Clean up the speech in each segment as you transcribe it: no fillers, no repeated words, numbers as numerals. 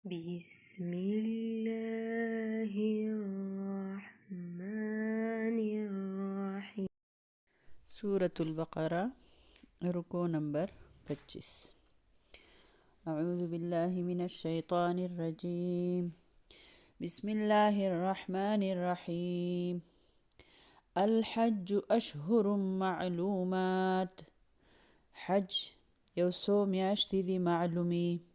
بسم الله الرحمن الرحيم. सूरत البقرة रुको नंबर 25। أعوذ بالله من الشيطان الرجيم بسم الله الرحمن الرحيم الحج أشهر معلومات حج يوسو میاشتې دي معلومي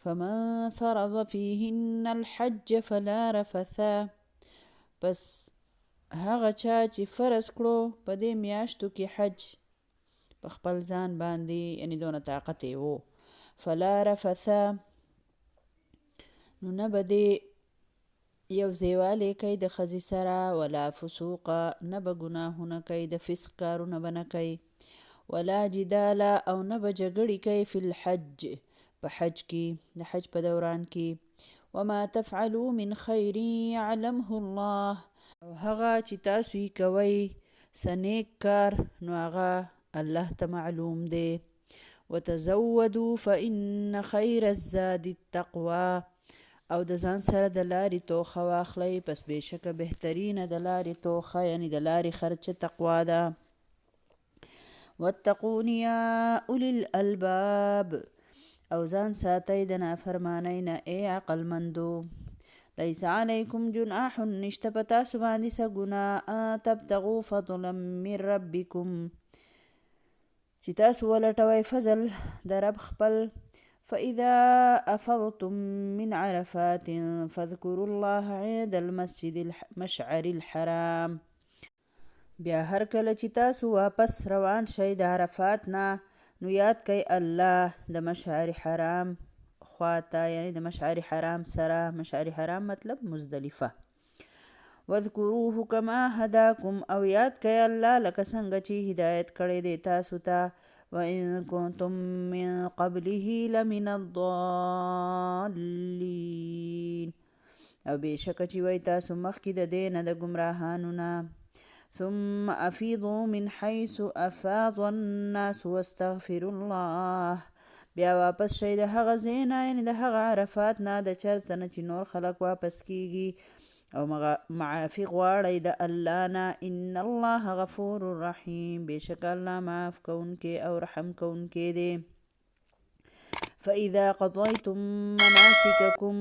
فمن فرض فيهن الحج فلا رفثا پس هغه چا چې فرض کړو په دې میاشتو کې حج په خپل ځان باندې یعنی دونه طاقت یې و فلا رفثا نو نه به دې یو ځایوالی کوي د ښځې سره ولا فسوقه نه به ګناهونه کوي د فسق کارونه به نه کوي ولا جداله او نه به جګړې کوي فی الحج په حج کې د حج په دوران کې وما تفعلوا من خیر یعلمه الله او هغه چې تاسو یې کوئ څه نیک کار نو هغه الله ته معلوم دی وتزودوا فإن خیر الزاد التقوى او د ځان سره د لارې توښه واخلئ پس بېشکه بهترینه د لارې توښه یعنی د لارې خرچه تقوا ده واتقون یا اولی الالباب او ځان ساتئ د نافرمانۍ نه ای عقلمندو لیس علیکم جناح نشته په تاسو باندې څه ګناه تبتغوا فضلا من ربکم چې تاسو ولټوئ فضل د رب خپل فإذا أفضتم من عرفات فاذكروا الله عند المسجد المشعر الحرام بیا هر کله چې تاسو واپس روان شئ د عرفات نه نو یاد کئ الله د مشعر حرام خواته یعنی د مشعر حرام سره مشعر حرام مطلب مزدلفه واذکروه کما هداکم او یاد کئ الله لکه څنګه چې هدایت کړی دی تاسو ته وإن كنتم من قبله لمن الضالين او بېشکه چې وی تاسو مخکې د دې نه د ګمراهانو نه ثم أفيضوا من حيث أفاض الناس واستغفروا الله بیا واپس شئ د هغه ځای نه یعنې د هغه عرفات نه د چرته نه چې نور خلک واپس کیږي او معافي غواړئ د الله نه ان الله غفور رحیم بېشکه الله معاف کوونکی او رحم کوونکی دی فإذا قضیتم مناسککم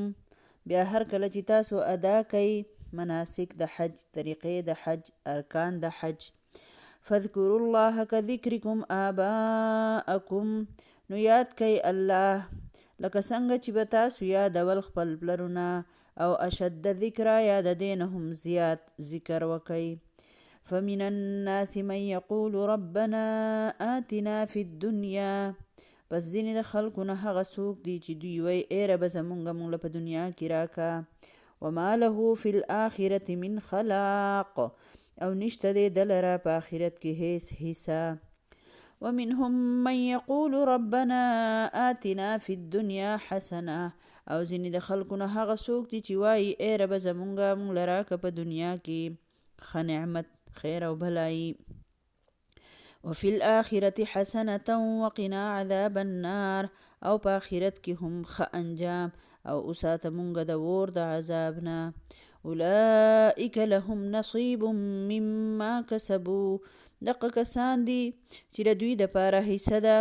بیا هر کله چې تاسو ادا کوئ مناسک د حج طریقې د حج ارکان د حج فاذکروا الله کذکرکم آباءکم نو یاد کوئ الله لکه څنګه چې به تاسو یادول خپل پلرونه او اشد ذکر یا د دې نه هم زیات ذکر وکئ فمن الناس من یقول ربنا آتنا فی الدنیا پس ځینې د خلکو نه هغه څوک دي چې دوی وایي ای ربه زمونږ په دنیا کې راکه وما له فی الآخرة من خلاق او نشته دی د لره په آخرت کې هیڅ حصه ومنهم من يقول ربنا آتنا في الدنيا حسنه او ځینې د خلکو نه هغه څوک دي چې وایي ای ربه زمونږ له راکه په دنیا کې ښه نعمت خیر او بلایي وفي الآخرة حسنة وقنا عذاب النار او په آخرت کې هم ښه انجام او اوساته مونږ د اور د عذاب نه اولئک لهم نصیب مما کسبوا دغه کسان دي چې د دوی دپاره حصه ده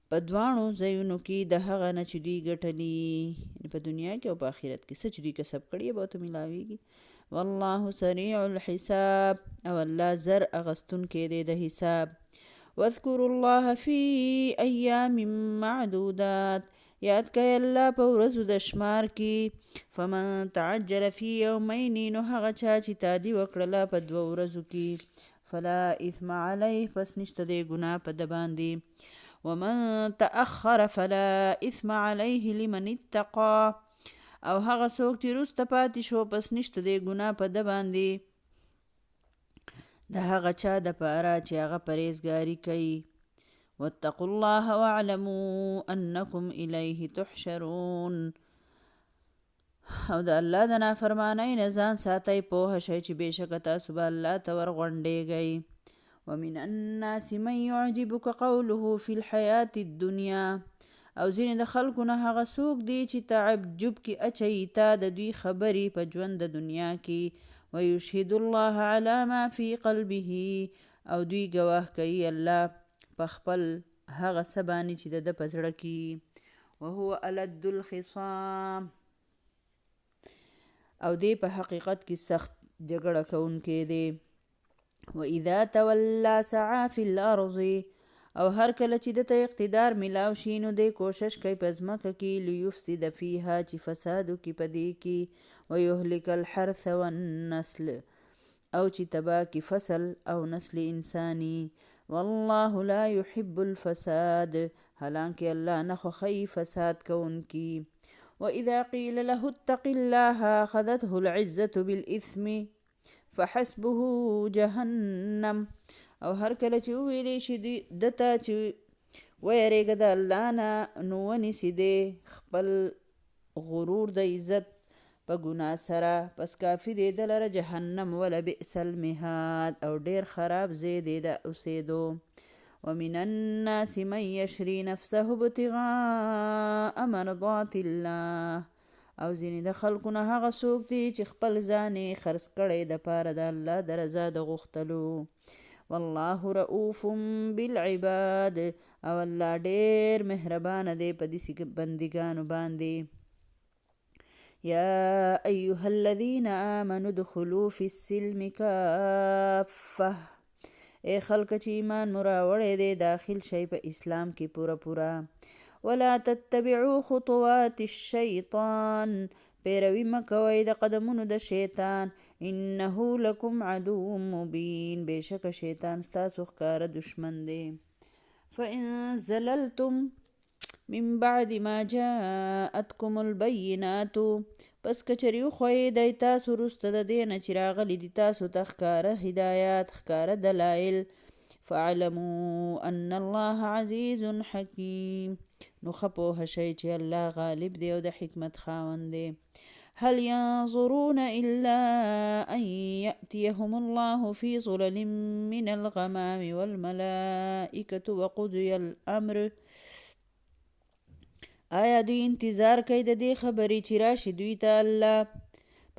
په دواړو ځایونو کې د هغه نه چې دوی ګټلي په دنیا کې او په آخرت کې څه چې دوی کسب کړي به ورته میلاویږي والله سریع الحساب او الله زر اغستونکی دی د حساب واذکروا الله فی ایام معدودات یاد کئ الله په ورځو د شمار کې فمن تعجل فی یومین نو هغه چا چې تادي وکړله په 2 ورځو کې فلا اثم علیه پس نشته دی ګناه په ده باندې ومن تأخر فلا اثم علیه لمن اتقى او هغه څوک چې وروسته پاتې شو پس نشته دی ګناه په ده باندې د هغه چا دپاره چې هغه پرهیزګاري کوي واتقوا الله واعلموا انکم الیه تحشرون او د الله د نافرمانۍ نه ځان ساتئ پوهه شئ چې بېشکه تاسو به الله ته ورغونډېږئ ومن الناس من يعجبك قوله في الحياة الدنيا او ځینې د خلکو نه هغه څوک دی چې تعجب کې اچوي تا د دوی خبرې په ژوند د دنیا کې ویشهد الله علی ما فی قلبه او دوی ګواه کوي الله په خپل هغه څه باندې چې د ده په زړه کې وهو الد الخصام او دی په حقیقت کې سخت جګړه کوونکی دی واذا تولى سعى في الارض او هر کله چې دته اقتدار میلاو شي نو دی کوشش کوي په ځمکه کې لیفسد فیها چې فساد وکړي په دې کې ویهلک الحرث والنسل او چې تباه کړي فصل او نسل انساني والله لا يحب الفساد حالانکه الله نه خوښوي فساد کوونکي واذا قیل له اتق الله اخذته العزة بالاثم فحسبه جهنم او هر کله چې وویلی شي دته چې ویریږه د الله نه نو ونیسي دی خپل غرور د عزت په ګناه سره پس کافي دی د لره جهنم ولبئس المهاد او ډیر خراب ځای دی د اوسېدو ومن الناس من یشري نفسه ابتغاء مرضات الله او ځینې د خلکو نه هغه څوک دی چې خپل ځان یې خرڅ کړی د پاره د الله د رضا د غوښتلو والله رؤوف بالعباد او الله ډیر مهربانه دی په دې بندګانو باندې یا ایها الذین آمنوا ادخلوا فی السلم کافه ای خلک چې ایمان مو راوړی دی داخل شئ په اسلام کې پوره ولا تتبعوا خطوات الشیطان پیروي مه کوئ د قدمونو د شیطان انه لکم عدو مبین بېشکه شیطان ستاسو ښکاره دشمن دی فإن زللتم من بعد ما جاءتكم البینات پس کچرې وښویېدی تاسو وروسته د دې نه چې راغلي دي تاسو ته ښکاره هدایات ښکاره دلایل فاعلموا ان الله عزیز حکیم نو ښه پوهه شئ چې الله غالب دی او د حکمت خاوند دی هل ينظرون الا ان يأتيهم الله في ظلل من الغمام والملائكة وقضي الامر آیا دوی انتظار کوي د دې خبرې چې راشي دوی ته الله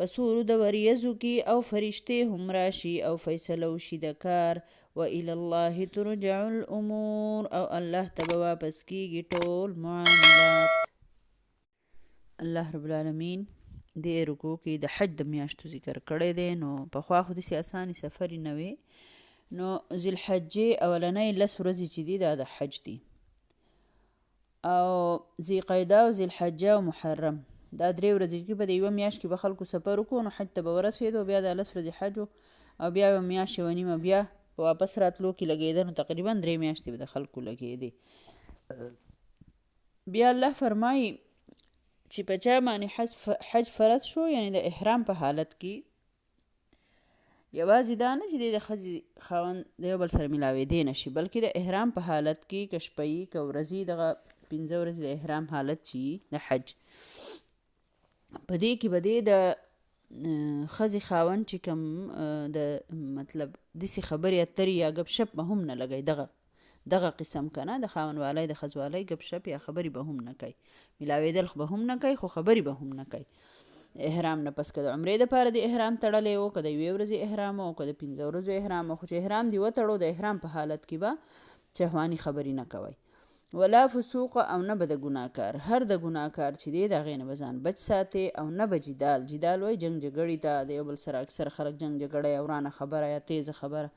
په سورو د وریځو کې او فرشتې هم راشي او فیصله وشي د کار وإلى الله ترجع الامور او الله ته به واپس کیږي ټول معاملات الله رب العالمین دې رکوع کې د حج د میاشتو ذکر کړی دی نو پخوا خو داسې اسانې سفرې نه وې نو ذوالحجې اولنۍ 10 ورځې چې دي دا د حج دي او ذوالقعده او ذوالحجه او محرم دا 3 ورځې کې به د یوه میاشت کې به خلکو سفر وکړو نو حج ته به ورسېدو بیا د 10 ورځې حج او بیا یوه میاشت یوه نیمه بیا واپس راتلو کې لګېده نو تقریبا 3 میاشتې به د خلکو لګېدې بیا الله فرمایي چې په چا باندې حج فرض شو یعنی د احرام په حالت کې یوازې دا نه چې د ښځې خاوند د یو بل سره میلاوېدی نه شي بلکې د احرام په حالت کې که شپهیي که ورځي دغه 15 ورځې د احرام حالت چې د حج په دې کې به د ښځې خاوند چې کوم د مطلب داسې خبرې اترې یا ګپ شپ به هم نه لګوي دغه قسم که نه د خاوند والی د ښځ والی ګپ شپ یا خبرې به هم نه کوي میلاوېدل به هم نه کوي خو خبرې به هم نه کوي احرام نه پس که د عمرې دپاره د احرام تړلی و که د 1 ورځې احرام و که د 15 ورځو احرام و خو چې احرام دې وتړو د احرام په حالت کې به چهواني خبرې نه کوئ ولا فسوق او نه به د ګناهکار هر د ګناهکار چې دی د هغې نه به ځان بچ ساتې او نه به جدال وایي جنګ جګړې ته د یو بل سره اکثر خلک جنګ جګړه یا ورانه خبره یا تیزه خبره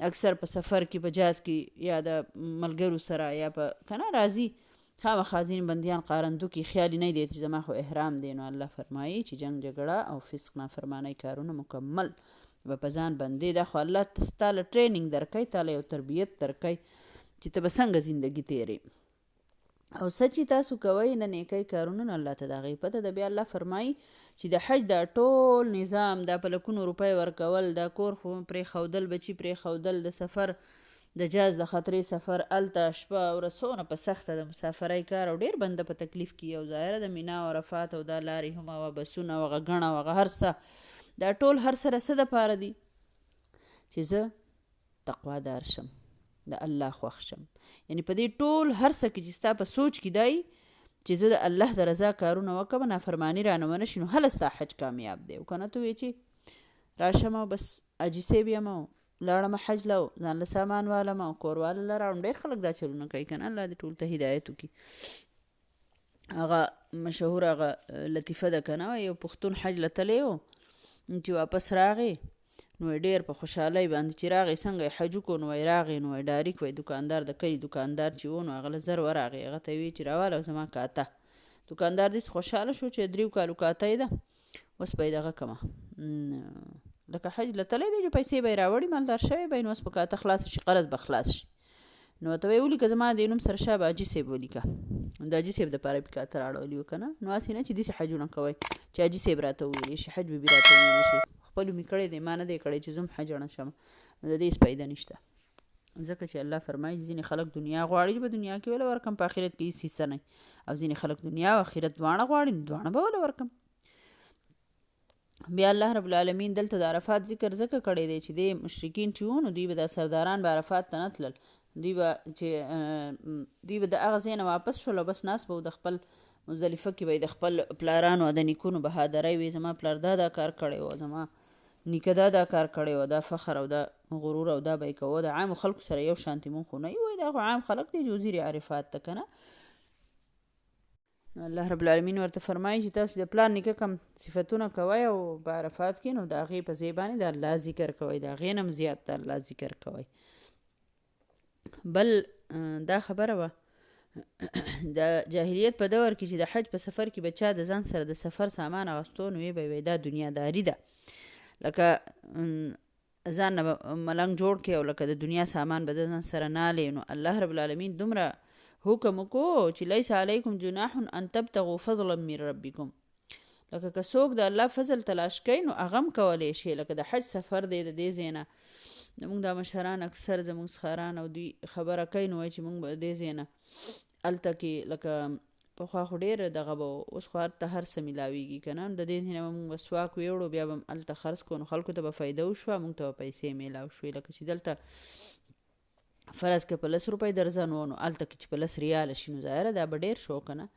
اکثر په سفر کې په جاز کې یا د ملګرو سره یا په که نه راځي خامخا ځینې بندیان قارندو کې خیال نه دی چې زما خو احرام دی نو الله فرمایي چې جنګ جګړه او فسق نافرمانۍ کارونه مکمل به په ځان بندې دا خو الله ستا له ټرینینګ درکوي تا له یو تربیت درکوي چې ته به څنګه زندګي تیرې او څه چې تاسو کوئ نه نیکۍ کارونه نو الله ته د هغې پته ده بیا الله فرمایي چې د حج دا ټول نظام دا په لکونو روپۍ ورکول دا کور خو پرېښودل بچي پرېښودل د سفر د جاز د خطرې سفر هلته شپه ورځونه په سخته د مسافرۍ کار او ډېر بنده په تکلیف کې او ظاهره د مینا او عرفات او دا لارې هم او بسونه او هغه ګڼه او هغه هر څه دا ټول هر سره څه دپاره دي چې زه تقوادار شم د الله خوښ شم. یعنی په دې ټول هر څه کې چې ستا په سوچ کې دی چې زه د الله د رضا کارونه وکړم، نافرماني رانه ونه شي، نو هله ستا حج کامیاب دی. او که نه ته وایې چې راشم او بس حاجي صاحب یم او لاړم حج له او ځان له سامان والم او کورواله له راوړم. ډېر خلک دا چلونه کوي که نه. الله دې ټول ته هدایت وکړي. هغه مشهور هغه لطیفه ده که نه، یو پښتون حج له تلی و چې واپس راغی نو ډېر په خوشحالۍ باندې چې راغی څنګه یې حج وکړو نو وایي راغی نو وایي ډاریک وایي دوکاندار د کلي دوکاندار چې و نو هغه له زر ورغی، هغه ته یې ویې چې راواله زما کاته. دوکاندار داسې خوشحاله شو چې 3 کالو کاته یې ده، اوس به یې دغه کمه لکه حج له تلی دی چې پیسې به یې راوړي مالدار شوی به یې، نو اوس په کاته خلاص شي قرض به خلاص شي. نو ته به یې ولیکه زما د نوم سره شابه حاجي صاحب ولیکه، د حاجي صاحب دپاره یې کاته راړولي وه که نه. نو هسې نه چې داسې حجونه کوئ چې حاجي صاحب راته وویلی شي، حج بېبي راته وویلی شي. خپلو مې کړی دی، ما نه دی کړی چې زه هم حج اړه شم، نو د دې هېڅ فایده نشته. ځکه چې الله فرمایي ځینې خلک دنیا غواړي چې په دنیا کې وله ورکم، په آخرت کې هېڅ حصه نه، او ځینې خلک دنیا او آخرت دواړه غواړي، نو دواړه به وله ورکم. بیا الله رب العالمین دلته د عرفات ذکر ځکه کړی دی چې د مشرکین چې وو نو دوی به دا سرداران به عرفات ته نه تلل، دوی به د هغه ځای نه واپس شول او بس ناست به و د خپل مزدلفه کې به یې د خپل پلارانو او د نیکونو بهادرۍ وي، زما پلار دا کار کړی و، زما نیکه دا کار کړی و، دا فخر او دا غرور او دا به یې کوه. د عامو خلکو سره یو شانتي مونږ خو نه یو، دا خو عام خلک دی جو ځي عرفات ته که نه. الله رب العالمین ورته فرمایي چې تاسو د پلار نیکه کم صفتونه کوئ او په عرفات کې نو د هغې په ځای باندې د الله ذکر کوئ، د هغې نه هم زیات د الله ذکر کوئ. بل دا خبره وه د جاهلیت په دور کې چې د حج په سفر کې به چا د ځان سره د سفر سامان اغوستو نو ویې به وایي دا دنیاداري ده، لکه ځان نه به ملنګ جوړ کړي او لکه د دنیا سامان به د ځان سره نالې. نو الله رب العالمین دومره حکم وکړو چې لیس علیکم جناح ان تبتغوا فضلا من ربکم، لکه که څوک د الله فضل تلاش کوي نو هغه هم کولی شي. لکه د حج سفر دی د دې ځای نه زمونږ دا مشران اکثر زمونږ څښاران او دوی خبره کوي نو وایي چې مونږ به د دې ځای نه هلته کې لکه پخوا خو ډېر دغه به اوس خو هلته هر څه میلاویږي که نه، د دې ځای نه به مونږ به سواک ویوړو بیا به هلته خرڅ کړو نو خلکو ته به فایده وشوه، مونږ ته به پیسې میلاو شوې. لکه چې دلته فرض که په 10 روپۍ درځن و نو هلته کې چې په 10 ریاله شي نو ظاهره دا به ډېر شو که نه.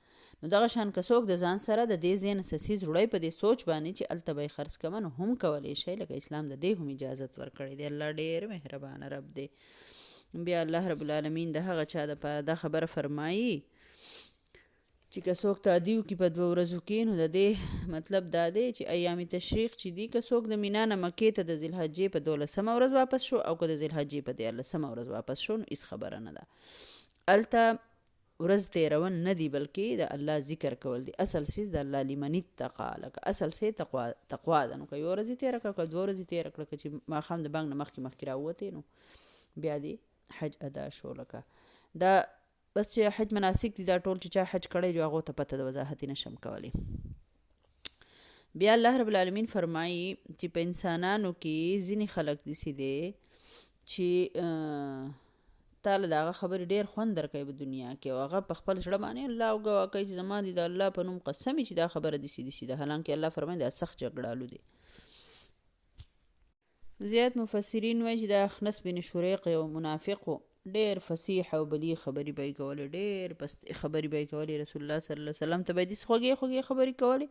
نو دغه شان که څوک د ځان سره د دې ځای نه څه څیز وړی په دې سوچ باندې چې هلته به یې خرڅ کومه نو هم کولی شئ، لکه اسلام د دې هم اجازت ورکړی دی. الله ډېر مهربانه رب دی. بیا الله رب العالمین د هغه چا دپاره دا خبره فرمایي چې که څوک تعدي وکړي په 2 ورځو کې نو د دې مطلب دا دی چې ایام تشریق چې دي که څوک د مینا نه مکې ته د ذوالحجې په 12مه ورځ واپس شو او که د ذوالحجې په 14مه ورځ واپس شو نو هېڅ خبره نه ده. هلته ورځ تېرون نه دي بلکې د الله ذکر کول دي. اصل څیز د الله لمن اتقا، لکه اصل څه تقوا ده. نو که 1 ورځ یې تېره کړه که 2 ورځې تېره کړه که چې ماښام د بانګ نه مخکې راووتې نو بیا دې حج ادا شو. لکه دا بس چې حج مناسک دي دا ټول چې چا حج کړی جو هغو ته پته د وضاحت نشم کولی. بیا الله رب العالمین فرمایي چې په انسانانو کې ځینې خلک داسې دی چې تاله د هغه خبرې ډېر خوند درکوي په دنیا کې او هغه په خپل زړه باندې الله ګواه کوي چې زما دي د الله په نوم قسم چې دا خبره داسې ده، حالانکې الله فرمایي دا سخت جګړالو دی. زیات مفسرین وایي چې دا اخنس بن شریق یو منافق و، ډېر فصیح او بلیغ خبرې به یې کولې، ډېر پستې خبرې به یې کولې، رسول الله صلی الله علیه وسلم ته به یې داسې خوږې خبرې کولې،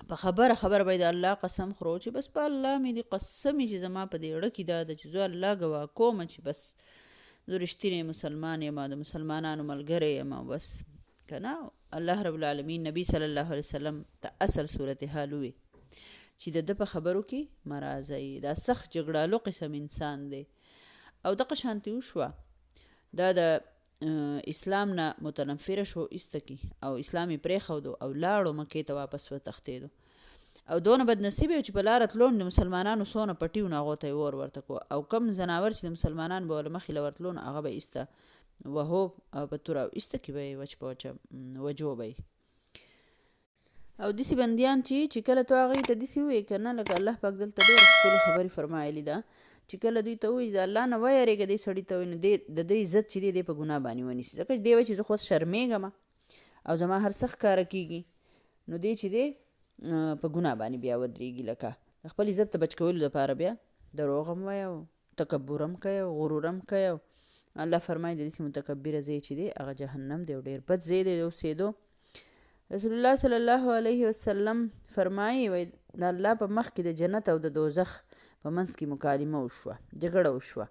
په خبره به یې د الله قسم خورو چې بس په الله مې دې قسم چې زما په دې اړه کې دا ده چې زه الله ګواه کوم چې بس زه رښتینی مسلمان یم، د مسلمانانو ملګری یم. بس که نه الله رب العالمین نبی صلی الله علیه وسلم ته اصل صورتحال ووی چې د ده په خبرو کې مه راځئ، دا سخت جګړالو قسم انسان دی. او دغه شانتې وشوه دا د اسلام نه متنفره شو ایسته کې او اسلام یې پرېښودو او لاړو مکې ته واپس وتښتېدو او دونه بدنصیبه چې په لاره تلو د مسلمانانو څونه پټي و نو هغو ته یې اور ورته کړو او کم ځناور چې د مسلمانانو به له مخې له ورتلو نو هغه به ایسته وهو او په توره ایسته کې به یې وچ په وچه وجو به یې او داسې بندیان چې کله تو هغوی ته داسې ووایې که نه لکه الله پاک دلته ډېرې ښکلې خبرې فرمایلي ده چې کله دوی ته وایي د الله نه ویرېږه دې سړي ته وایي نو د ده عزت چې دی په ګناه باندې ونیسي، ځکه چې دی وایي چې زه خو اوس شرمېږم او زما هر څه ښکاره کېږي نو دی چې دی په ګناه باندې بیا ودرېږي، لکه د خپل عزت ته بچ کولو دپاره بیا دروغ هم وایه او تکبر هم کوي او غرور هم کوي. الله فرمایي د داسې متکبره ځای چې دی هغه جهنم دی او ډېر بد ځای دی د اوسېدو. رسول الله صلی الله علیه وسلم فرمایي وایي د الله په مخ کې د جنت او د دوزخ په منځ کې مکالمه وشوه، جګړه وشوه.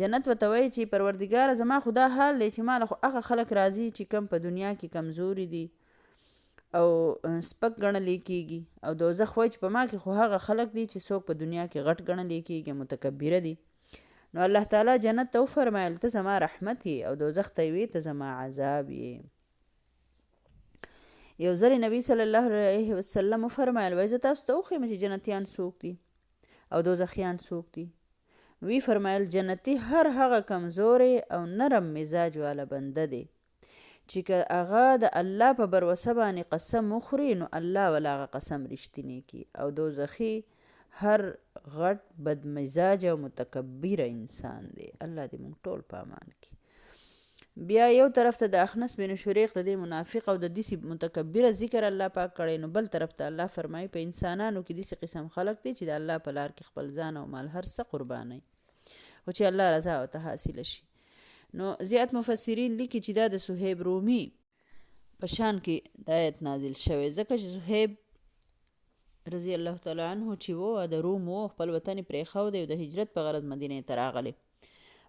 جنت ورته وایي چې پروردګاره زما خو دا حال دی چې ما له خو هغه خلک راځي چې کم په دنیا کې کمزوري دي او سپک ګڼلی کېږي، او دوزخ وایي چې په ما کې خو هغه خلک دي چې څوک په دنیا کې غټ ګڼلی کېږي، متکبره دي. نو الله تعالی جنت ته وفرمایل ته زما رحمت یې، او دوزخ ته یې ته زما عذاب یې. یو ځل نبی صلی الله علیه وسلم وفرمایل وایي زه تاسو ته وښیم چې جنتیان څوک دي او دوزخیان څوک دي. وی فرمایل جنتی هر هغه کمزوري او نرم مزاج والا بنده دی چې که هغه د الله په بروسه باندې قسم وخوري نو الله ولا هغه قسم رښتینی کړي، او دوزخي هر غټ بدمزاج او متکبر انسان دی. الله دې موږ ټول په امان کړي. بیا یو طرف ته د اخنس بن شریق د دې منافق او د داسې متکبره ذکر الله پاک کړی، نو بل طرف ته الله فرمایي په انسانانو کې داسې قسم خلق دی چې د الله په لار کې خپل ځان او مال هر څه قربانوي خو چې الله رضا ورته حاصله شي. نو زیات مفسرین لیکي چې دا د صهیب رومي په شان کې د آیت نازل شوی، ځکه چې صهیب رضی الله تعالی عنه چې و د روم و خپل وطن یې پرېښودی او د هجرت په غرض مدینې ته راغلی.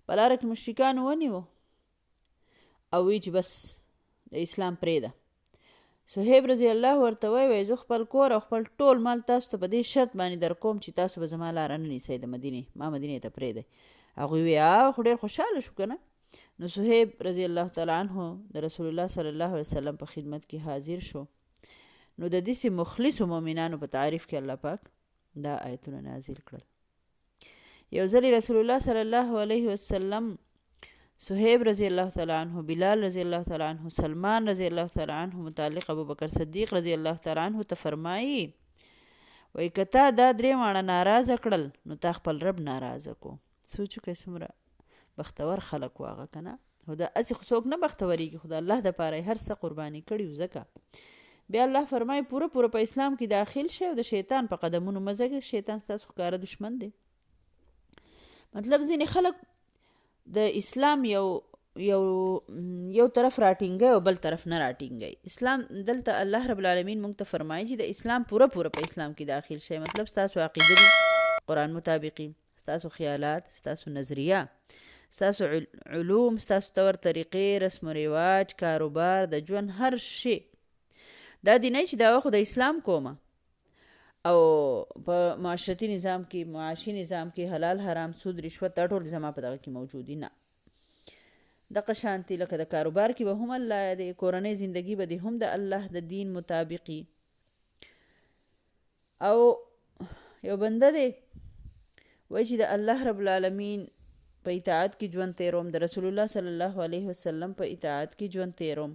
په لاره کې مشرکانو ونیو او وی چې بس د اسلام پرېږده. صهیب رضی الله ورته وایي زه خپل کور او خپل ټول مال تاسو ته په دې شرط باندې در کوم چې تاسو به زما لاره نه نیسئ د مدینې، ما مدینې ته پرېږدئ. هغوی وی خو ډېر خوشحاله شو که نه. نو صهیب رضی الله تعالی عنه د رسول الله صلی الله علیه وسلم په خدمت کې حاضر شو. نو د داسې مخلصو مؤمنانو په تعریف کې الله پاک دا آیتونه نازل کړل. یو ځل رسول الله صلی الله علیه وسلم صهیب رضی الله تعالی عنه، بلال رضی الله تعالی عنه، سلمان رضی الله تعالی عنه متعلق ابوبکر صدیق رضی الله تعالی عنه ته فرمایي وایي که تا دا درې واړه ناراضه کړل نو تا خپل رب ناراضه کو. سوچ وکړئ څومره بختور خلک و هغه که نه. خو دا هسې خو څوک نه بختورېږي، خو د الله دپاره یې هر څه قرباني کړي و. ځکه بیا الله فرمایي پوره په اسلام کې داخل شئ او د شیطان په قدمونو مه ځئ. شیطان ستاسو ښکاره دشمن دی. مطلب ځینې خلک د اسلام یو طرف راټینګي او بل طرف نه راټینګي. اسلام دلته الله رب العالمین موږ ته فرمایي چې د اسلام پوره په اسلام کې داخل شئ. مطلب ستاسو عقیده دي قرآن مطابقي، ستاسو خیالات، ستاسو نظریه، ستاسو علوم، ستاسو طور طریقې، رسم و رواج، کاروبار، د ژوند هر شی دا دی نه چې دا خو د اسلام کومه او په معاشرتي نظام کې، معاشي نظام کې حلال حرام سود رشوت دا ټول زما په دغه کې موجودي نه. دغه شانتي لکه د کاروبار کې به هم الله د کورنۍ زندگی به هم د الله د دین مطابقي. او یو بنده دی وایي چې د الله رب العالمین په اطاعت کې ژوند تیروم، د رسول الله صلی الله علیه وسلم په اطاعت کې ژوند تیروم،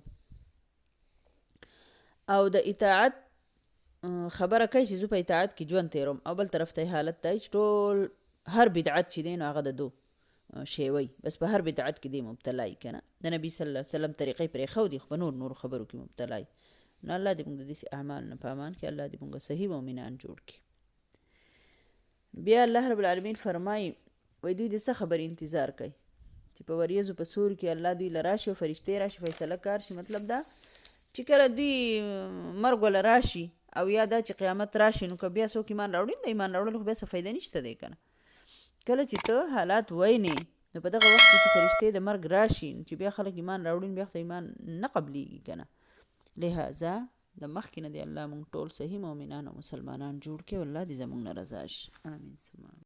او د اطاعت خبره کوي چې زه په اطاعت کې ژوند تیروم، او بل طرف ته حالت دی چې ټول هر بدعت چې دی نو هغه د دو شیوی، بس په هر بدعت کې دی مبتلای که نه. د نبي صلی الله علیه وسلم طریقې پرېښودي خو په نورو خبرو کې مبتلای. نو الله دې موږ د داسې اعمالو نه په امان کړي. الله دې موږ صحیح مؤمنان جوړ کړي. بیا الله رب العالمین فرمایي وایي دوی د څه خبرې انتظار کوي چې په وریځو په سور کې الله دوی له راشي او فرشتې راشي فیصله کار شي. مطلب دا چې کله دوی مرګ وله راشي او یا دا چې قیامت راشي نو که بیا څوک ایمان راوړي نو د ایمان راوړلو خو بیا څه فایده نشته دی که نه. کله چې ته حالات وینې نو په دغه وخت کې چې فرشتې د مرګ راشي چې بیا خلک ایمان راوړي بیا خو ایمان نه قبلیږي که نه. لہذا د مخکې نه دی الله موږ ټول صحیح مؤمنان او مسلمانان جوړ کړي. الله دې زموږ نه رضا شي. آمین ثم آمین.